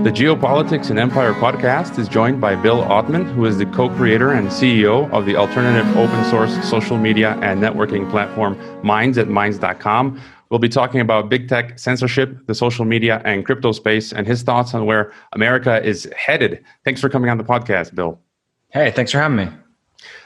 The Geopolitics and Empire podcast is joined by Bill Ottman, who is the co-creator and CEO of the alternative open source social media and networking platform Minds at Minds.com. We'll be talking about big tech, censorship, the social media and crypto space, and his thoughts on where America is headed. Thanks for coming on the podcast, Bill. Hey, thanks for having me.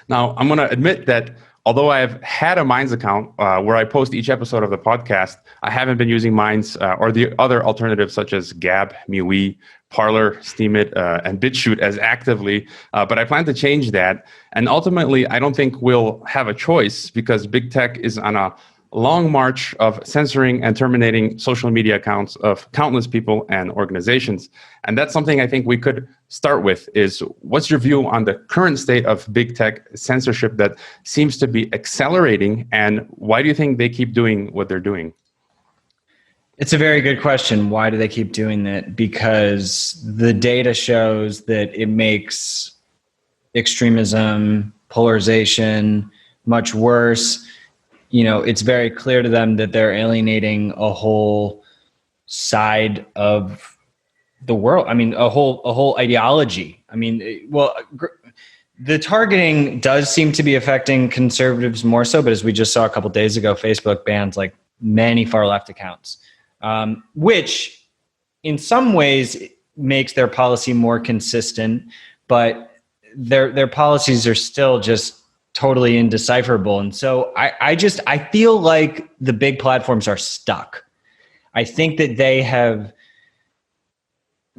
Now, I'm going to admit that although I've had a Minds account where I post each episode of the podcast, I haven't been using Minds or the other alternatives such as Gab, MeWe, Parler, Steemit, and BitChute as actively, but I plan to change that. And ultimately, I don't think we'll have a choice because big tech is on a long march of censoring and terminating social media accounts of countless people and organizations. And that's something I think we could start with is what's your view on the current state of big tech censorship that seems to be accelerating, and why do you think they keep doing what they're doing? It's a very good question. Why do they keep doing that? Because the data shows that it makes extremism, polarization much worse. You know, it's very clear to them that they're alienating a whole side of the world. I mean, a whole ideology. I mean, well, the targeting does seem to be affecting conservatives more so, but as we just saw a couple of days ago, Facebook banned like many far left accounts, which in some ways makes their policy more consistent, but their policies are still just totally indecipherable. And so I feel like the big platforms are stuck. I think that they have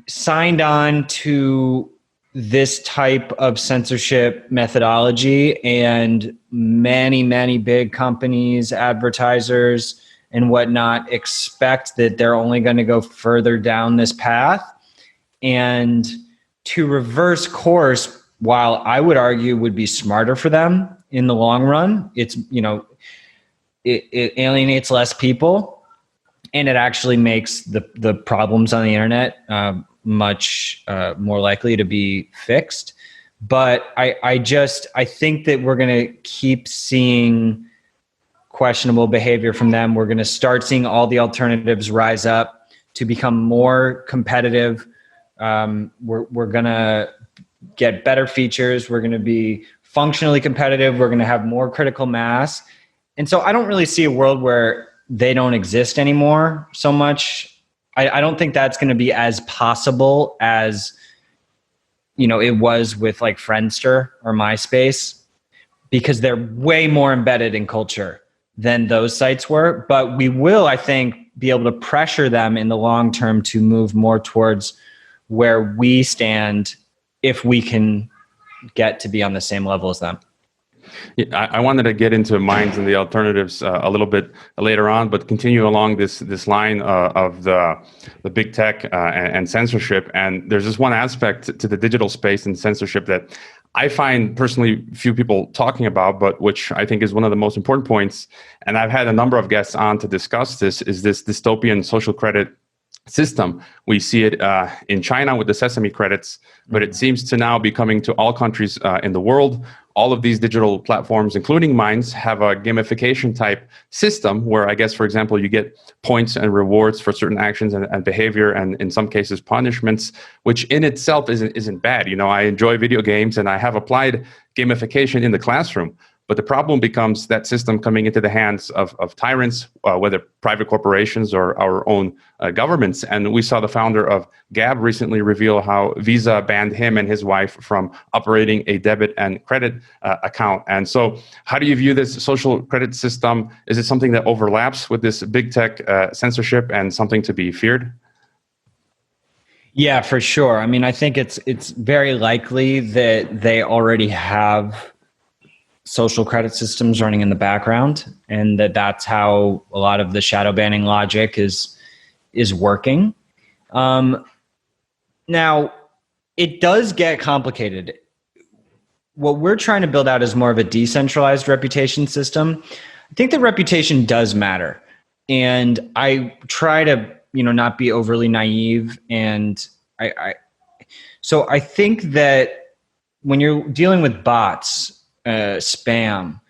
signed on to this type of censorship methodology, and many big companies, advertisers and whatnot expect that they're only going to go further down this path. And to reverse course, while I would argue would be smarter for them in the long run, it's, you know, it alienates less people, and it actually makes the problems on the internet much more likely to be fixed. But I think that we're going to keep seeing questionable behavior from them. We're going to start seeing all the alternatives rise up to become more competitive. We're going to get better features. We're going to be functionally competitive. We're going to have more critical mass. And so I don't really see a world where they don't exist anymore so much. I don't think that's going to be as possible as, you know, it was with like Friendster or MySpace, because they're way more embedded in culture than those sites were. But we will, I think, be able to pressure them in the long term to move more towards where we stand if we can get to be on the same level as them. Yeah, I wanted to get into Minds and the alternatives a little bit later on, but continue along this line of the big tech and censorship. And there's this one aspect to the digital space and censorship that I find personally few people talking about, but which I think is one of the most important points. And I've had a number of guests on to discuss this, is this dystopian social credit system. We see it in China with the Sesame credits, but it seems to now be coming to all countries in the world. All of these digital platforms, including Minds, have a gamification type system where I guess, for example, you get points and rewards for certain actions and behavior, and in some cases punishments, which in itself isn't bad. You know, I enjoy video games and I have applied gamification in the classroom. But the problem becomes that system coming into the hands of tyrants, whether private corporations or our own governments. And we saw the founder of Gab recently reveal how Visa banned him and his wife from operating a debit and credit account. And so how do you view this social credit system? Is it something that overlaps with this big tech censorship and something to be feared? Yeah, for sure. I mean, I think it's very likely that they already have social credit systems running in the background, and that's how a lot of the shadow banning logic is working. Now, it does get complicated. What we're trying to build out is more of a decentralized reputation system. I think the reputation does matter, and I try to, you know, not be overly naive. And so I think that when you're dealing with bots, spam,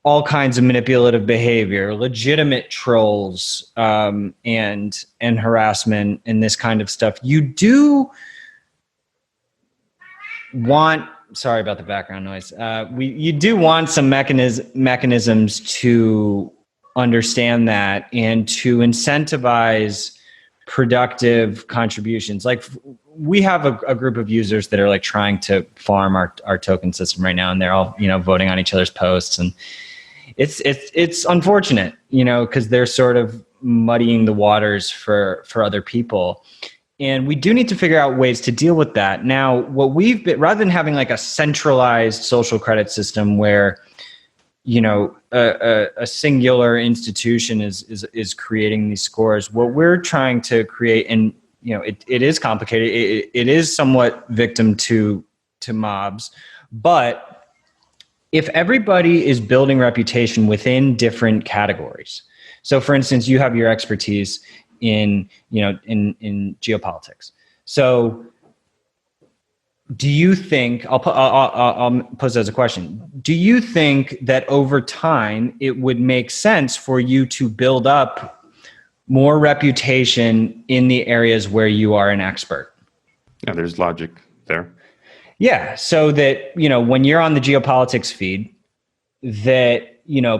all kinds of manipulative behavior, legitimate trolls, and harassment and this kind of stuff. You do want, sorry about the background noise. You do want some mechanisms to understand that and to incentivize productive contributions. Like we have a group of users that are like trying to farm our token system right now, and they're all, voting on each other's posts, and it's unfortunate, because they're sort of muddying the waters for other people. And we do need to figure out ways to deal with that. Now, what we've been, rather than having like a centralized social credit system where, a singular institution is creating these scores, what we're trying to create, and it is complicated. It is somewhat victim to mobs, but if everybody is building reputation within different categories. So, for instance, you have your expertise in geopolitics. So do you think, I'll pose it as a question, do you think that over time it would make sense for you to build up more reputation in the areas where you are an expert? Yeah, there's logic there. Yeah, so that, when you're on the geopolitics feed, that,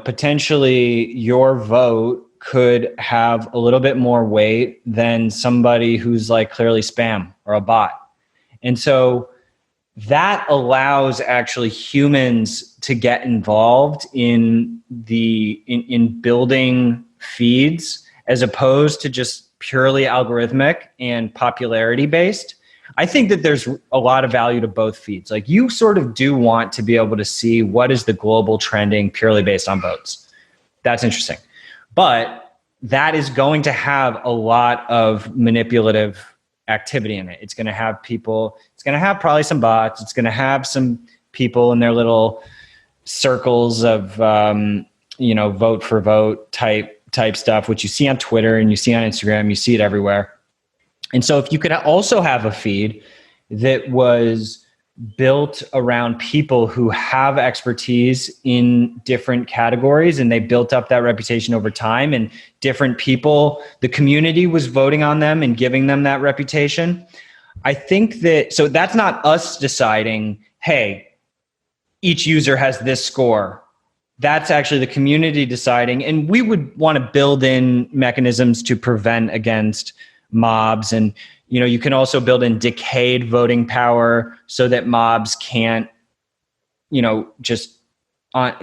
potentially your vote could have a little bit more weight than somebody who's like clearly spam or a bot. And so that allows actually humans to get involved in building feeds, as opposed to just purely algorithmic and popularity based. I think that there's a lot of value to both feeds. Like, you sort of do want to be able to see what is the global trending purely based on votes. That's interesting. But that is going to have a lot of manipulative activity in it. It's going to have people, it's going to have probably some bots. It's going to have some people in their little circles of, vote for vote type stuff, which you see on Twitter and you see on Instagram, you see it everywhere. And so if you could also have a feed that was built around people who have expertise in different categories, and they built up that reputation over time, and different people, the community was voting on them and giving them that reputation. I think that, so that's not us deciding, hey, each user has this score. That's actually the community deciding. And we would want to build in mechanisms to prevent against mobs. And you can also build in decayed voting power so that mobs can't, just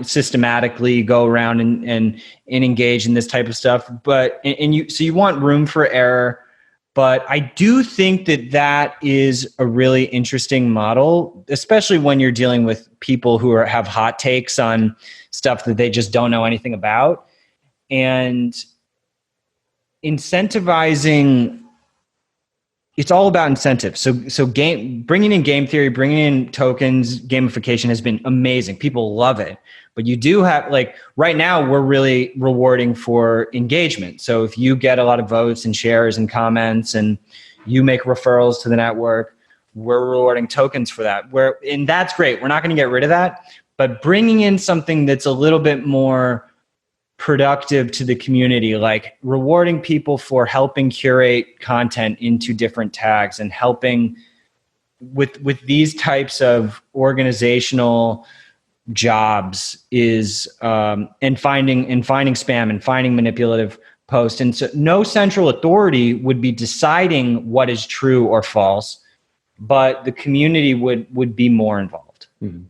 systematically go around and engage in this type of stuff. But so you want room for error. But I do think that is a really interesting model, especially when you're dealing with people who have hot takes on stuff that they just don't know anything about. And incentivizing, it's all about incentives. So bringing in game theory, bringing in tokens, gamification has been amazing. People love it. But you do have, like, right now we're really rewarding for engagement. So if you get a lot of votes and shares and comments and you make referrals to the network, we're rewarding tokens for that. And that's great. We're not going to get rid of that. But bringing in something that's a little bit more productive to the community, like rewarding people for helping curate content into different tags, and helping with these types of organizational jobs is and finding spam and finding manipulative posts. And so no central authority would be deciding what is true or false, but the community would be more involved. Mm-hmm.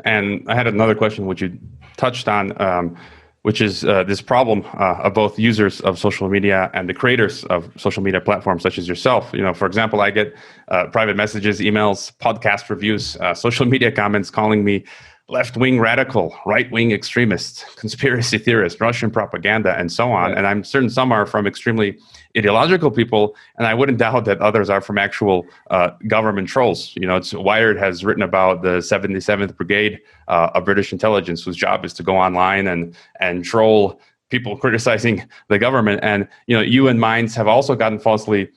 And I had another question which you touched on, which is this problem of both users of social media and the creators of social media platforms such as yourself. For example, I get private messages, emails, podcast reviews, social media comments calling me left-wing radical, right-wing extremist, conspiracy theorist, Russian propaganda, and so on. Right. And I'm certain some are from extremely ideological people, and I wouldn't doubt that others are from actual government trolls. Wired has written about the 77th Brigade of British intelligence, whose job is to go online and troll people criticizing the government. And you and Minds have also gotten falsely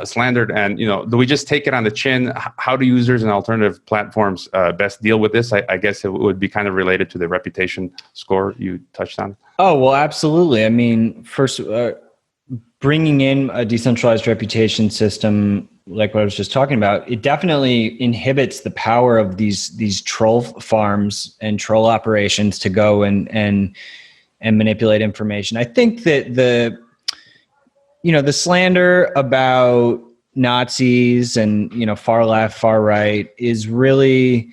slandered. And do we just take it on the chin? How do users and alternative platforms best deal with this? I guess it would be kind of related to the reputation score you touched on. Oh, well, absolutely. I mean, first, bringing in a decentralized reputation system, like what I was just talking about, it definitely inhibits the power of these troll farms and troll operations to go and manipulate information. I think that the slander about Nazis and far left, far right is really,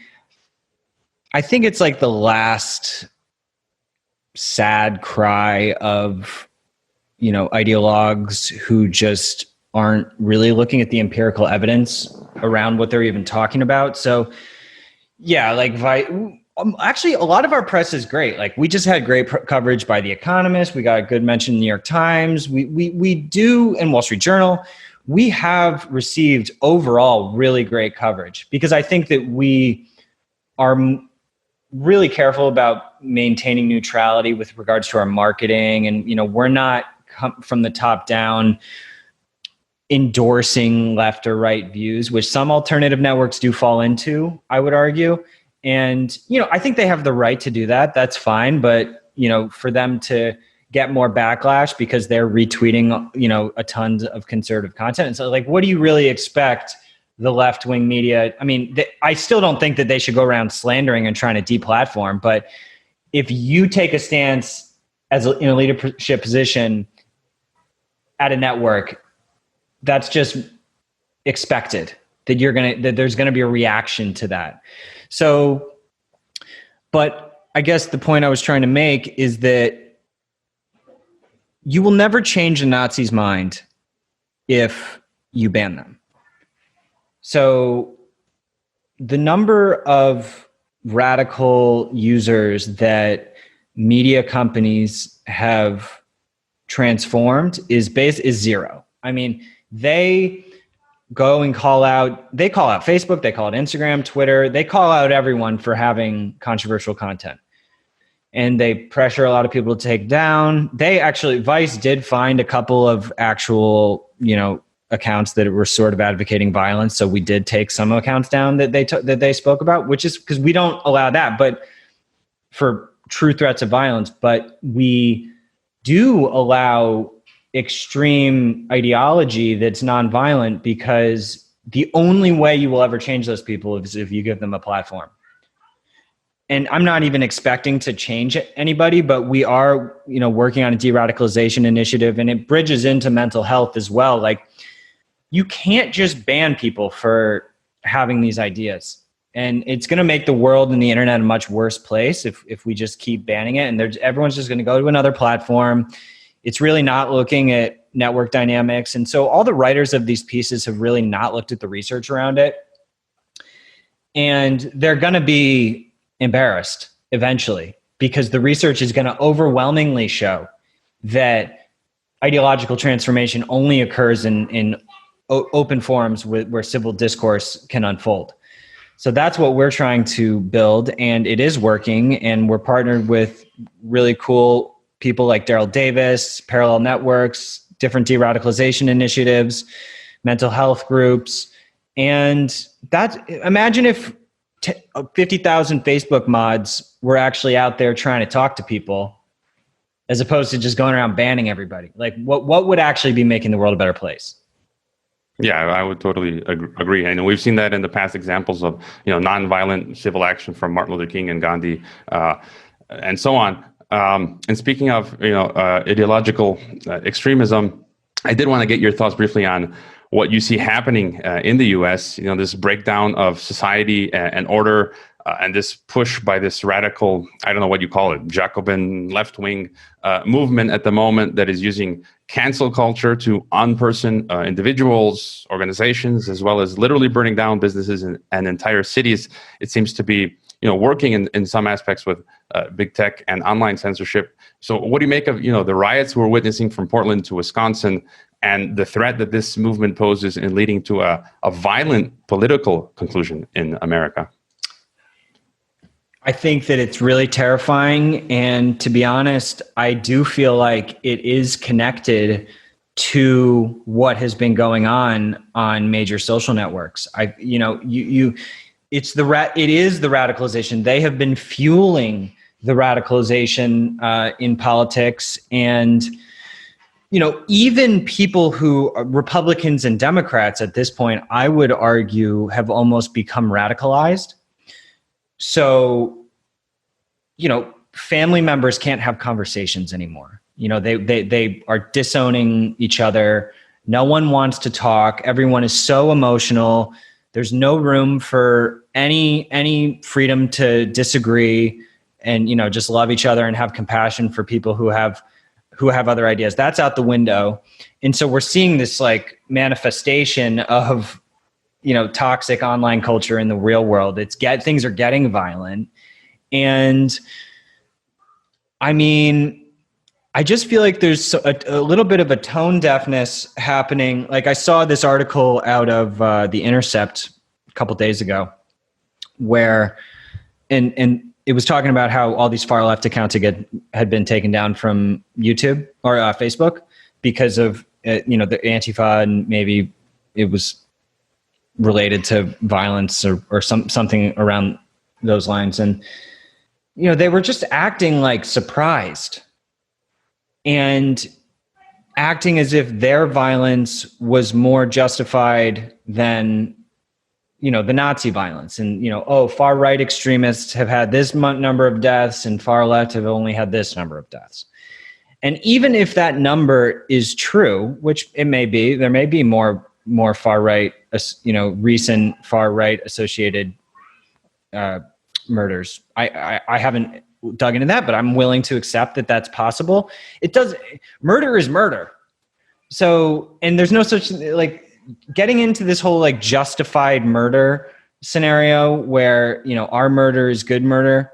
I think it's like the last sad cry of ideologues who just aren't really looking at the empirical evidence around what they're even talking about. So yeah, like actually a lot of our press is great. Like we just had great coverage by The Economist. We got a good mention in the New York Times. We do in Wall Street Journal. We have received overall really great coverage because I think that we are really careful about maintaining neutrality with regards to our marketing. And, we're not from the top down endorsing left or right views, which some alternative networks do fall into, I would argue. And, I think they have the right to do that. That's fine. But, for them to get more backlash because they're retweeting, a ton of conservative content. And so like, what do you really expect the left-wing media? I mean, I still don't think that they should go around slandering and trying to deplatform. But if you take a stance in a leadership position at a network, that's just expected that there's going to be a reaction to that. So, but I guess the point I was trying to make is that you will never change a Nazi's mind if you ban them. So the number of radical users that media companies have transformed is zero. I mean, they go and call out Facebook, they call out Instagram, Twitter, they call out everyone for having controversial content. And they pressure a lot of people to take down. Vice did find a couple of actual, accounts that were sort of advocating violence. So we did take some accounts down that they spoke about, which is because we don't allow that, but for true threats of violence. But we do allow extreme ideology that's nonviolent because the only way you will ever change those people is if you give them a platform. And I'm not even expecting to change anybody, but we are, working on a deradicalization initiative, and it bridges into mental health as well. Like, you can't just ban people for having these ideas. And it's going to make the world and the internet a much worse place if we just keep banning it. And everyone's just going to go to another platform. It's really not looking at network dynamics. And so all the writers of these pieces have really not looked at the research around it. And they're going to be embarrassed eventually because the research is going to overwhelmingly show that ideological transformation only occurs in open forums where civil discourse can unfold. So that's what we're trying to build, and it is working. And we're partnered with really cool people like Daryl Davis, Parallel Networks, different deradicalization initiatives, mental health groups. And imagine if 50,000 Facebook mods were actually out there trying to talk to people as opposed to just going around banning everybody. Like what would actually be making the world a better place? Yeah, I would totally agree. And we've seen that in the past examples of, nonviolent civil action from Martin Luther King and Gandhi, and so on. And speaking of, ideological extremism, I did want to get your thoughts briefly on what you see happening in the U.S., this breakdown of society and order, and this push by this radical, I don't know what you call it, Jacobin left-wing movement at the moment that is using cancel culture to unperson individuals, organizations, as well as literally burning down businesses and entire cities. It seems to be, working in some aspects with big tech and online censorship. So what do you make of, the riots we're witnessing from Portland to Wisconsin and the threat that this movement poses in leading to a violent political conclusion in America? I think that it's really terrifying. And to be honest, I do feel like it is connected to what has been going on major social networks. It is the radicalization. They have been fueling the radicalization in politics, and even people who are Republicans and Democrats at this point, I would argue, have almost become radicalized. So, family members can't have conversations anymore. They are disowning each other. No one wants to talk. Everyone is so emotional. There's no room for any freedom to disagree and, just love each other and have compassion for people who have other ideas. That's out the window. And so we're seeing this like manifestation of, toxic online culture in the real world. Things are getting violent. And I mean, I just feel like there's a little bit of a tone deafness happening. Like I saw this article out of The Intercept a couple days ago where, and it was talking about how all these far left accounts had been taken down from YouTube or Facebook because of, the Antifa, and maybe it was related to violence or something around those lines. And, they were just acting like surprised and acting as if their violence was more justified than, the Nazi violence. And, far right extremists have had this number of deaths and far left have only had this number of deaths. And even if that number is true, which it may be, there may be more far right, recent far right associated murders. I haven't dug into that, but I'm willing to accept that that's possible. Murder is murder. So, and there's no such, like, getting into this whole like justified murder scenario where, our murder is good murder,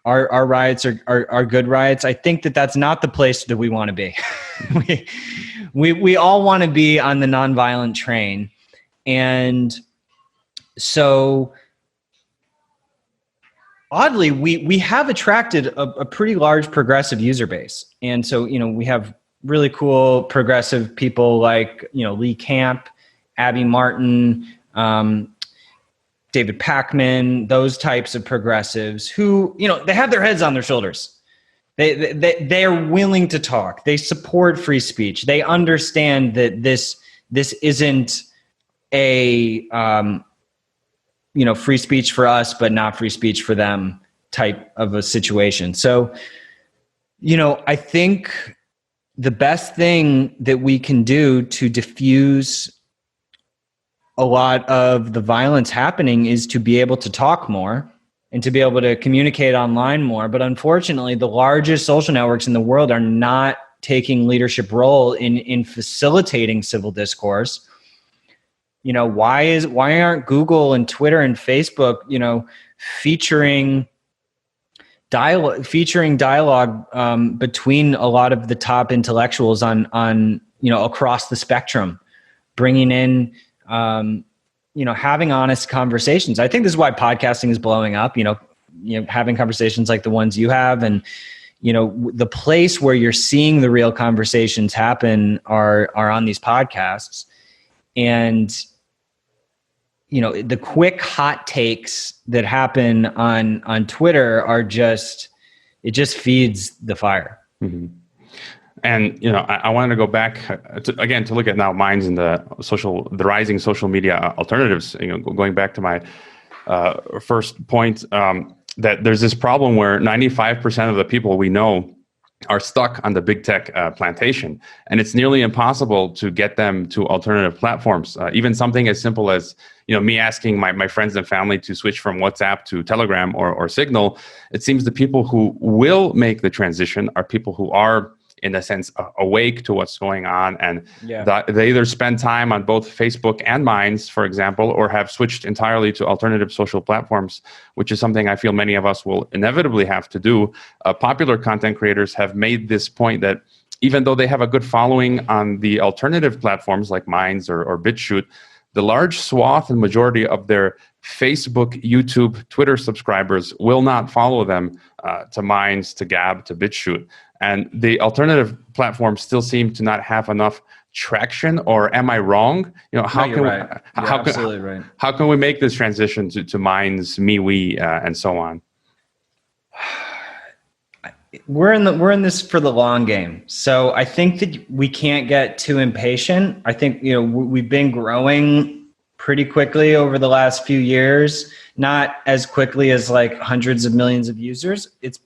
our riots are good riots. I think that that's not the place that we want to be. we all want to be on the nonviolent train. And so oddly, we have attracted a pretty large progressive user base. And so, we have really cool progressive people like, Lee Camp, Abby Martin, David Pakman, those types of progressives who, they have their heads on their shoulders. They are willing to talk. They support free speech. They understand that this isn't a, free speech for us, but not free speech for them type of a situation. So, I think the best thing that we can do to diffuse a lot of the violence happening is to be able to talk more and to be able to communicate online more. But unfortunately, the largest social networks in the world are not taking leadership role in facilitating civil discourse. Why aren't Google and Twitter and Facebook, featuring dialogue between a lot of the top intellectuals on across the spectrum, bringing in, having honest conversations. I think this is why podcasting is blowing up, having conversations like the ones you have, and, the place where you're seeing the real conversations happen are on these podcasts. And, the quick hot takes that happen on Twitter it just feeds the fire. Mm-hmm. And, I wanted to go back to look at now minds in the rising social media alternatives, going back to my first point, that there's this problem where 95% of the people we know are stuck on the big tech plantation, and it's nearly impossible to get them to alternative platforms. Even something as simple as, me asking my friends and family to switch from WhatsApp to Telegram or Signal. It seems the people who will make the transition are people who are, in a sense, awake to what's going on, and they either spend time on both Facebook and Minds, for example, or have switched entirely to alternative social platforms, which is something I feel many of us will inevitably have to do. Popular content creators have made this point that even though they have a good following on the alternative platforms like Minds or BitChute, the large swath and majority of their Facebook, YouTube, Twitter subscribers will not follow them to Minds, to Gab, to BitChute. And the alternative platforms still seem to not have enough traction, or am I wrong? How you're can right. You're absolutely right. How can we make this transition to minds, me, we, and so on? We're in this for the long game. So I think that we can't get too impatient. I think, we've been growing pretty quickly over the last few years, not as quickly as like hundreds of millions of users. It's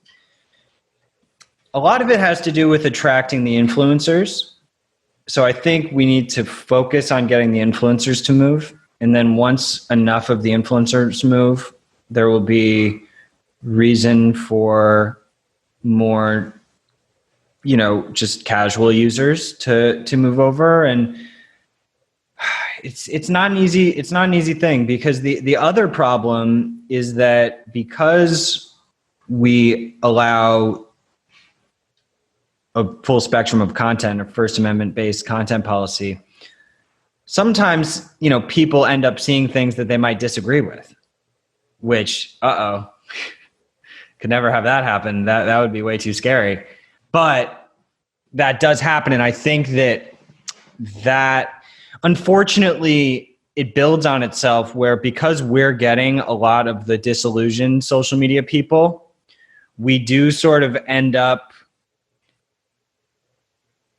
a lot of it has to do with attracting the influencers. So I think we need to focus on getting the influencers to move. And then once enough of the influencers move, there will be reason for more, just casual users to move over. And it's not an easy thing, because the other problem is that because we allow a full spectrum of content, a First Amendment based content policy, sometimes, people end up seeing things that they might disagree with, which, could never have that happen. That would be way too scary. But that does happen. And I think that unfortunately it builds on itself, where because we're getting a lot of the disillusioned social media people, we do sort of end up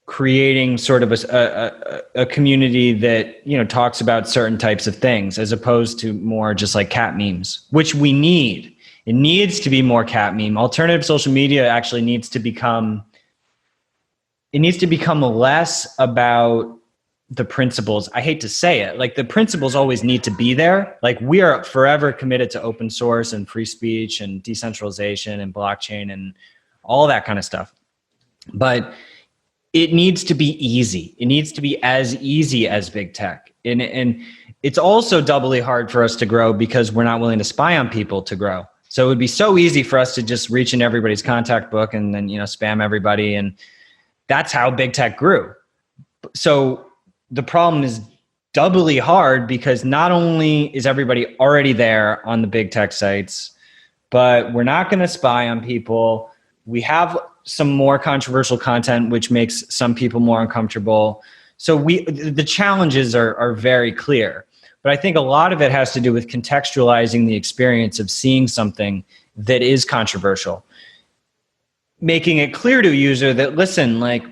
creating sort of a community that, talks about certain types of things, as opposed to more just like cat memes, which we need. It needs to be more cat meme. Alternative social media actually needs to become less about the principles. I hate to say it, like the principles always need to be there. Like we are forever committed to open source and free speech and decentralization and blockchain and all that kind of stuff. But it needs to be easy. It needs to be as easy as big tech. And it's also doubly hard for us to grow because we're not willing to spy on people to grow. So it would be so easy for us to just reach in everybody's contact book and then, spam everybody. And that's how big tech grew. So the problem is doubly hard because not only is everybody already there on the big tech sites, but we're not going to spy on people. We have some more controversial content, which makes some people more uncomfortable. So the challenges are very clear. But I think a lot of it has to do with contextualizing the experience of seeing something that is controversial. Making it clear to a user that, listen, like,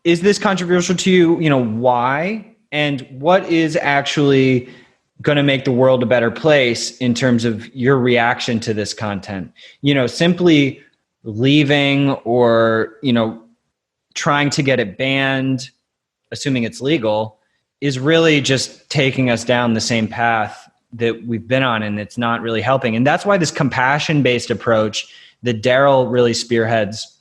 is this controversial to you? Why? And what is actually going to make the world a better place in terms of your reaction to this content? Simply leaving or, trying to get it banned, assuming it's legal, is really just taking us down the same path that we've been on, and it's not really helping. And that's why this compassion-based approach that Daryl really spearheads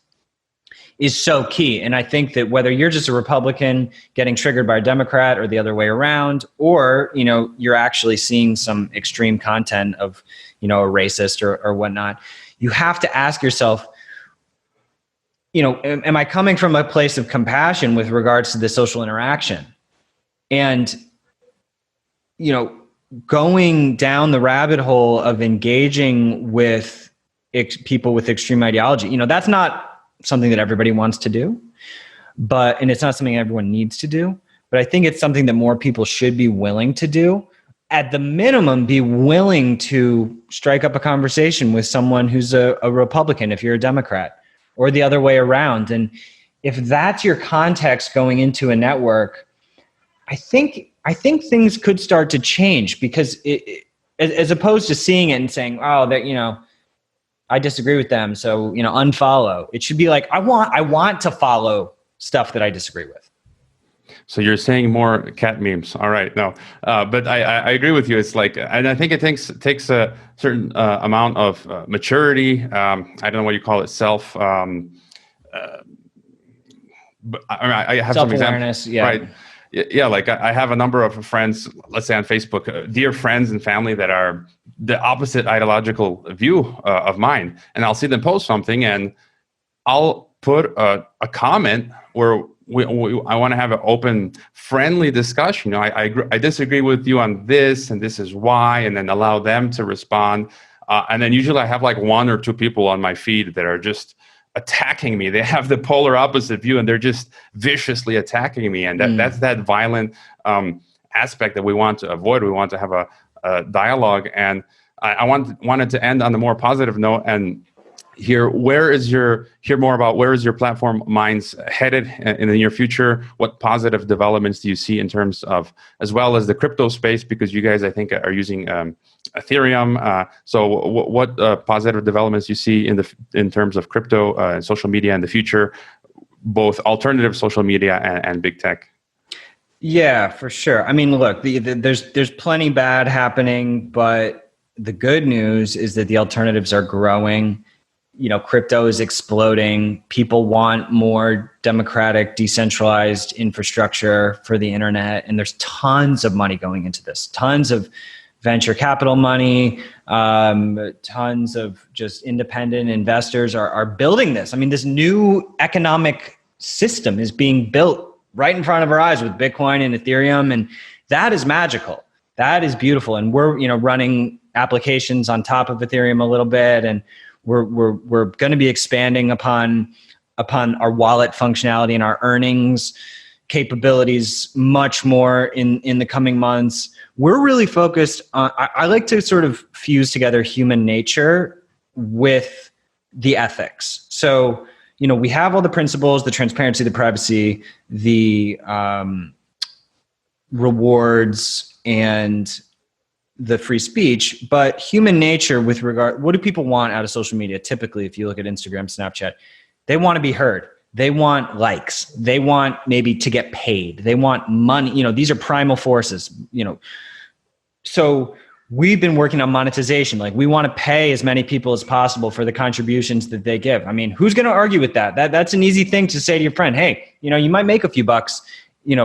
is so key. And I think that whether you're just a Republican getting triggered by a Democrat or the other way around, or, you're actually seeing some extreme content of, a racist or whatnot, you have to ask yourself, am I coming from a place of compassion with regards to the social interaction? And, going down the rabbit hole of engaging with people with extreme ideology, that's not something that everybody wants to do, and it's not something everyone needs to do. But I think it's something that more people should be willing to do. At the minimum, be willing to strike up a conversation with someone who's a Republican if you're a Democrat, or the other way around. And if that's your context going into a network, I think things could start to change, because as opposed to seeing it and saying, oh, that, I disagree with them, so, unfollow. It should be like, I want to follow stuff that I disagree with. So you're saying more cat memes. All right. No, but I agree with you. It's like, and I think it takes a certain amount of maturity. I don't know what you call it, but I have some examples. Yeah. Right. Yeah, like I have a number of friends, let's say on Facebook, dear friends and family that are the opposite ideological view of mine. And I'll see them post something and I'll put a comment where I want to have an open, friendly discussion. I disagree with you on this, and this is why, and then allow them to respond. And then usually I have like one or two people on my feed that are just attacking me. They have the polar opposite view, and they're just viciously attacking me. And that's that violent aspect that we want to avoid. We want to have a dialogue. And I wanted to end on a more positive note and hear more about where is your platform Minds headed in the near future. What positive developments do you see in terms of, as well as the crypto space, because you guys, I think, are using Ethereum. So what positive developments you see in terms of crypto and social media in the future, both alternative social media and big tech? Yeah, for sure. I mean, look, there's plenty bad happening, but the good news is that the alternatives are growing. Crypto is exploding. People want more democratic, decentralized infrastructure for the internet. And there's tons of money going into this, tons of venture capital money, tons of just independent investors are building this. I mean, this new economic system is being built right in front of our eyes with Bitcoin and Ethereum. And that is magical. That is beautiful. And we're, running applications on top of Ethereum a little bit. And we're going to be expanding upon our wallet functionality and our earnings capabilities much more in the coming months. We're really focused on, I like to sort of fuse together human nature with the ethics. So, we have all the principles, the transparency, the privacy, the rewards, and the free speech, but human nature with regard, what do people want out of social media? Typically, if you look at Instagram, Snapchat, they want to be heard. They want likes. They want maybe to get paid. They want money. These are primal forces, So we've been working on monetization. Like, we want to pay as many people as possible for the contributions that they give. I mean, who's going to argue with that? That's an easy thing to say to your friend. Hey, you might make a few bucks,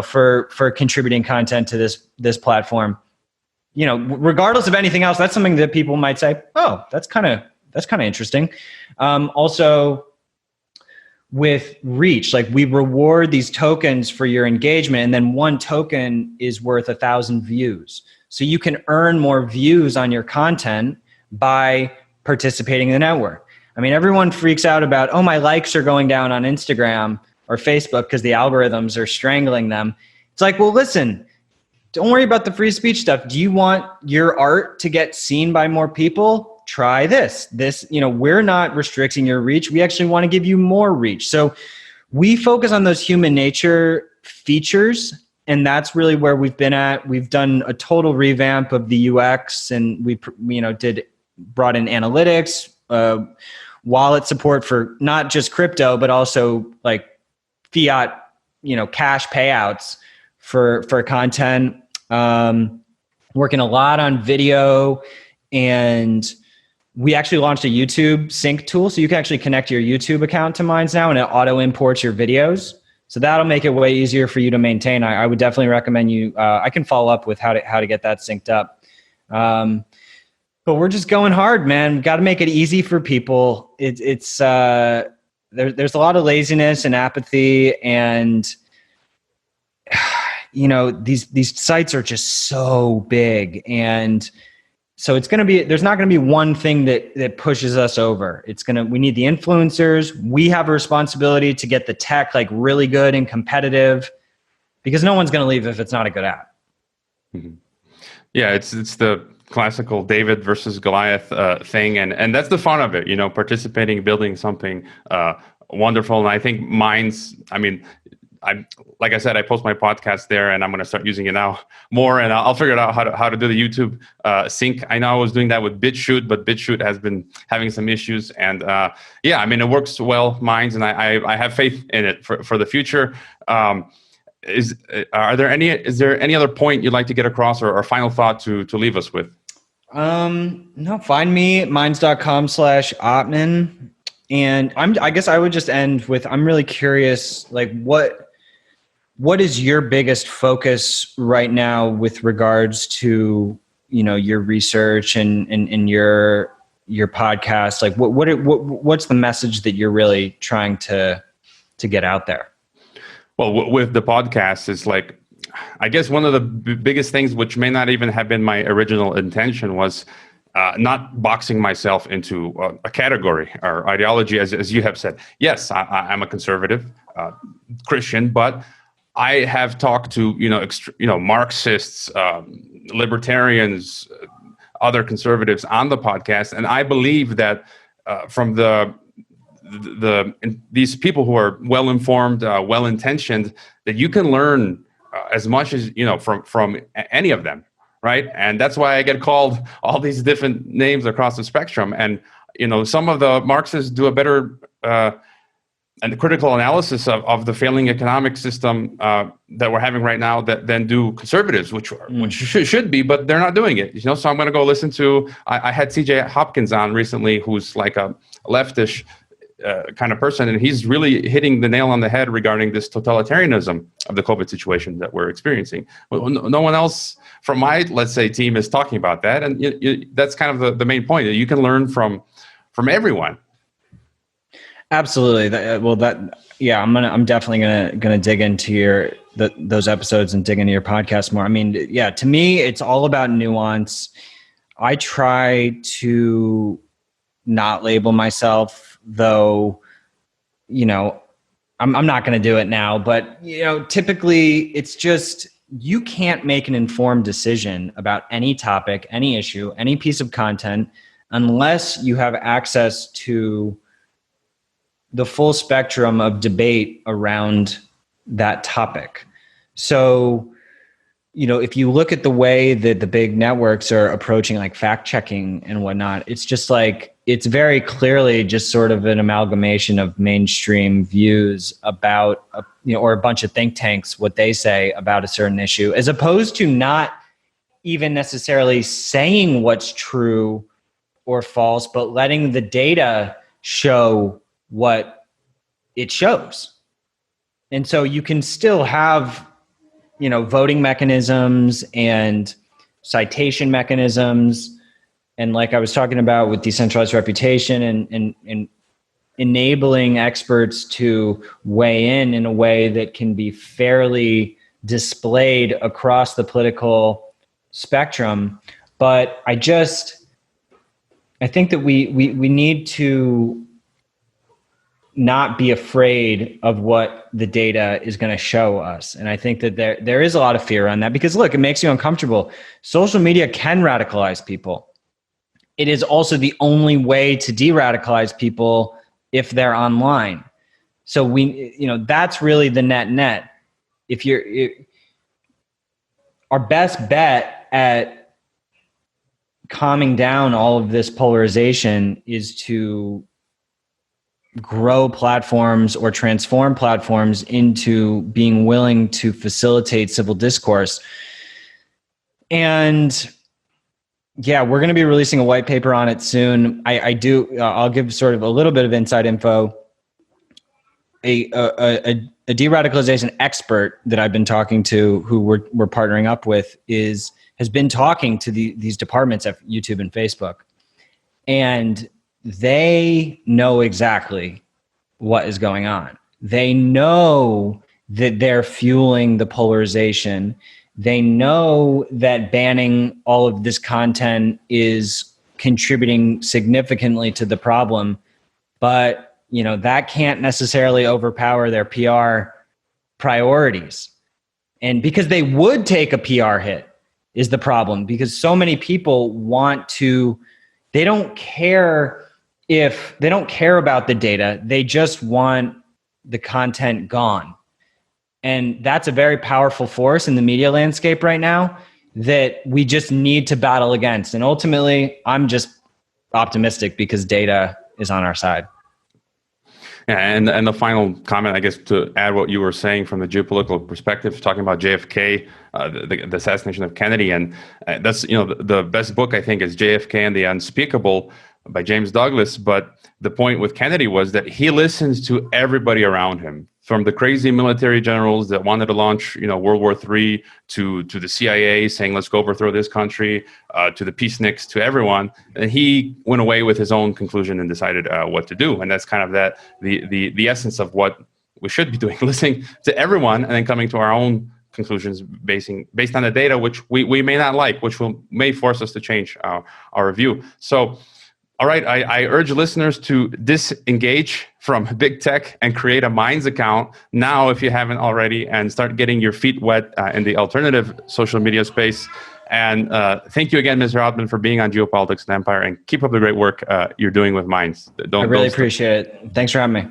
for contributing content to this platform. Regardless of anything else, that's something that people might say, oh, that's kind of interesting. Also, with reach, like, we reward these tokens for your engagement, and then one token is worth 1,000 views. So you can earn more views on your content by participating in the network. I mean, everyone freaks out about, oh, my likes are going down on Instagram or Facebook because the algorithms are strangling them. It's like, well, listen, don't worry about the free speech stuff. Do you want your art to get seen by more people? Try this. We're not restricting your reach. We actually want to give you more reach. So we focus on those human nature features, and that's really where we've been at. We've done a total revamp of the UX, and we brought in analytics, wallet support for not just crypto, but also like fiat, cash payouts for content. Working a lot on video, and we actually launched a YouTube sync tool. So you can actually connect your YouTube account to Minds now, and it auto imports your videos. So that'll make it way easier for you to maintain. I would definitely recommend you, I can follow up with how to get that synced up. But we're just going hard, man. We've got to make it easy for people. There's a lot of laziness and apathy, and these sites are just so big, and so there's not going to be one thing that pushes us over. We need the influencers. We have a responsibility to get the tech like really good and competitive, because no one's going to leave if it's not a good app. Mm-hmm. Yeah, it's the classical David versus Goliath thing, and that's the fun of it. Participating, building something wonderful. And I think Minds, like I said, I post my podcast there, and I'm going to start using it now more, and I'll figure out how to do the YouTube sync. I know I was doing that with BitChute, but BitChute has been having some issues, and it works well, Minds, and I have faith in it for the future. Is there any other point you'd like to get across, or final thought to leave us with? No, find me at minds.com/Ottman. And I guess I would just end with, I'm really curious, like, what is your biggest focus right now with regards to, your research and your podcast? Like, what's the message that you're really trying to get out there? Well, with the podcast, it's like, I guess one of the biggest things, which may not even have been my original intention, was not boxing myself into a category or ideology, as you have said. Yes, I'm a conservative Christian, but I have talked to Marxists, libertarians, other conservatives on the podcast, and I believe that from these people who are well informed, well intentioned, that you can learn as much as from any of them, right? And that's why I get called all these different names across the spectrum. And some of the Marxists do a better and critical analysis of the failing economic system that we're having right now than do conservatives, which should be, but they're not doing it. So I'm going to go listen to. I had C.J. Hopkins on recently, who's like a leftish kind of person, and he's really hitting the nail on the head regarding this totalitarianism of the COVID situation that we're experiencing. Well, no one else from my, let's say, team is talking about that, and that's kind of the main point, that you can learn from everyone. Absolutely. I'm definitely gonna dig into those episodes and dig into your podcast more. I mean, yeah, to me, it's all about nuance. I try to not label myself, though, I'm not going to do it now, but typically it's just, you can't make an informed decision about any topic, any issue, any piece of content, unless you have access to the full spectrum of debate around that topic. So, if you look at the way that the big networks are approaching like fact checking and whatnot, it's just like, it's very clearly just sort of an amalgamation of mainstream views about, or a bunch of think tanks, what they say about a certain issue, as opposed to not even necessarily saying what's true or false, but letting the data show what it shows. And so you can still have, voting mechanisms and citation mechanisms. And like I was talking about with decentralized reputation and enabling experts to weigh in a way that can be fairly displayed across the political spectrum. But I think that we need to not be afraid of what the data is going to show us. And I think that there is a lot of fear on that, because look, it makes you uncomfortable. Social media can radicalize people. It is also the only way to de-radicalize people if they're online. So that's really the net. Our best bet at calming down all of this polarization is to grow platforms or transform platforms into being willing to facilitate civil discourse. And yeah, we're going to be releasing a white paper on it soon. I'll give sort of a little bit of inside info. A de-radicalization expert that I've been talking to, who we're partnering up with, has been talking to these departments at YouTube and Facebook, and they know exactly what is going on. They know that they're fueling the polarization. They know that banning all of this content is contributing significantly to the problem, but that can't necessarily overpower their PR priorities. And because they would take a PR hit is the problem, because so many people they don't care about the data. They just want the content gone. And that's a very powerful force in the media landscape right now that we just need to battle against. And ultimately, I'm just optimistic because data is on our side. Yeah, and the final comment, I guess, to add what you were saying from the geopolitical perspective, talking about JFK, the assassination of Kennedy, and that's the best book, I think, is JFK and the Unspeakable by James Douglas. But the point with Kennedy was that he listens to everybody around him, from the crazy military generals that wanted to launch, World War III, to the CIA saying, let's go overthrow this country, to the peaceniks, to everyone. And he went away with his own conclusion and decided what to do. And that's kind of the essence of what we should be doing, listening to everyone and then coming to our own conclusions based on the data, which we may not like, which may force us to change our view. So, all right, I urge listeners to disengage from big tech and create a Minds account now if you haven't already, and start getting your feet wet in the alternative social media space. And thank you again, Mr. Ottman, for being on Geopolitics and Empire, and keep up the great work you're doing with Minds. I really appreciate it. Thanks for having me.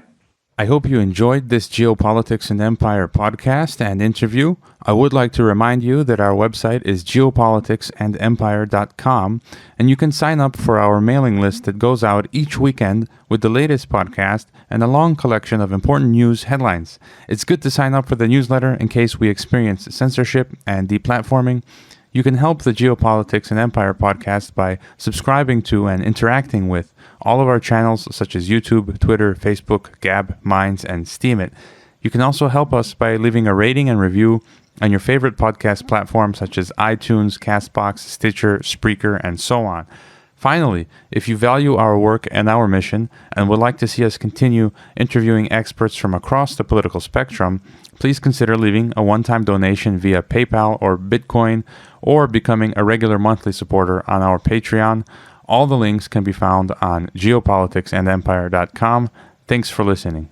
I hope you enjoyed this Geopolitics and Empire podcast and interview. I would like to remind you that our website is geopoliticsandempire.com, and you can sign up for our mailing list that goes out each weekend with the latest podcast and a long collection of important news headlines. It's good to sign up for the newsletter in case we experience censorship and deplatforming. You can help the Geopolitics and Empire podcast by subscribing to and interacting with all of our channels such as YouTube, Twitter, Facebook, Gab, Minds, and Steemit. You can also help us by leaving a rating and review on your favorite podcast platforms such as iTunes, Castbox, Stitcher, Spreaker, and so on. Finally, if you value our work and our mission and would like to see us continue interviewing experts from across the political spectrum, please consider leaving a one-time donation via PayPal or Bitcoin, or becoming a regular monthly supporter on our Patreon. All the links can be found on geopoliticsandempire.com. Thanks for listening.